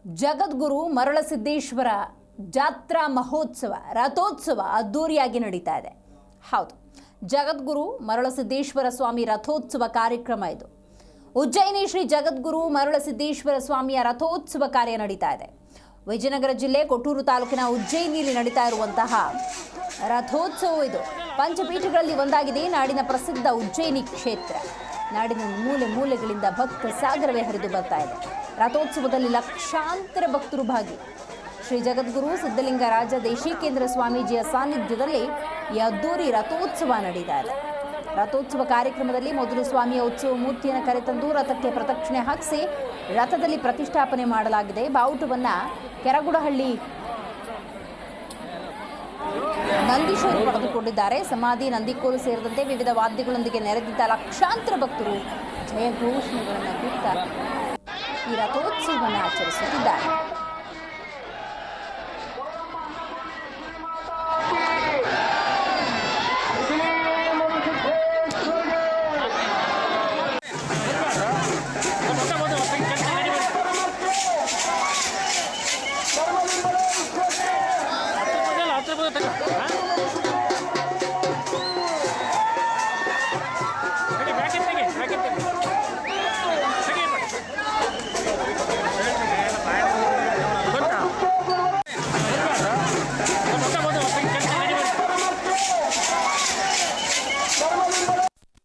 ಜಗದ್ಗುರು ಮರಳಸಿದ್ದೇಶ್ವರ ಜಾತ್ರಾ ಮಹೋತ್ಸವ ರಥೋತ್ಸವ ಅದ್ದೂರಿಯಾಗಿ ನಡೀತಾ ಇದೆ. ಹೌದು, ಜಗದ್ಗುರು ಮರಳಸಿದ್ದೇಶ್ವರ ಸ್ವಾಮಿ ರಥೋತ್ಸವ ಕಾರ್ಯಕ್ರಮ ಇದು. ಉಜ್ಜಯಿನಿ ಶ್ರೀ ಜಗದ್ಗುರು ಮರಳಸಿದ್ದೇಶ್ವರ ಸ್ವಾಮಿಯ ರಥೋತ್ಸವ ಕಾರ್ಯ ನಡೀತಾ ಇದೆ. ವಿಜಯನಗರ ಜಿಲ್ಲೆ ಕೊಟ್ಟೂರು ತಾಲೂಕಿನ ಉಜ್ಜಯಿನಿಯಲ್ಲಿ ನಡೀತಾ ಇರುವಂತಹ ರಥೋತ್ಸವ ಇದು. ಪಂಚಪೀಠಗಳಲ್ಲಿ ಒಂದಾಗಿದೆ ನಾಡಿನ ಪ್ರಸಿದ್ಧ ಉಜ್ಜಯಿನಿ ಕ್ಷೇತ್ರ. ನಾಡಿನ ಮೂಲೆ ಮೂಲೆಗಳಿಂದ ಭಕ್ತ ಸಾಗರವೇ ಹರಿದು ಬರ್ತಾ ಇದೆ. ರಥೋತ್ಸವದಲ್ಲಿ ಲಕ್ಷಾಂತರ ಭಕ್ತರು ಭಾಗಿ. ಶ್ರೀ ಜಗದ್ಗುರು ಸಿದ್ಧಲಿಂಗರಾಜ ದೇಶಿಕೇಂದ್ರ ಸ್ವಾಮೀಜಿಯ ಸಾನ್ನಿಧ್ಯದಲ್ಲಿ ಈ ಅದ್ದೂರಿ ರಥೋತ್ಸವ ನಡೀತಾ ಇದೆ. ರಥೋತ್ಸವ ಕಾರ್ಯಕ್ರಮದಲ್ಲಿ ಮೊದಲು ಸ್ವಾಮಿಯ ಉತ್ಸವ ಮೂರ್ತಿಯನ್ನು ಕರೆತಂದು ರಥಕ್ಕೆ ಪ್ರದಕ್ಷಿಣೆ ಹಾಕಿಸಿ ರಥದಲ್ಲಿ ಪ್ರತಿಷ್ಠಾಪನೆ ಮಾಡಲಾಗಿದೆ. ಬಾವುಟವನ್ನು ಕೆರಗುಡಹಳ್ಳಿ ನಂದೀಶ್ವರು ಪಡೆದುಕೊಂಡಿದ್ದಾರೆ. ಸಮಾಧಿ, ನಂದಿಕೋಲು ಸೇರಿದಂತೆ ವಿವಿಧ ವಾದ್ಯಗಳೊಂದಿಗೆ ನೆರೆದಿದ್ದ ಲಕ್ಷಾಂತರ ಭಕ್ತರು ಜಯ ಘೋಷಣೆಗಳನ್ನು ಕೂಗ್ತಾ ಈ ರಥೋತ್ಸವವನ್ನು ಆಚರಿಸುತ್ತಿದ್ದಾರೆ.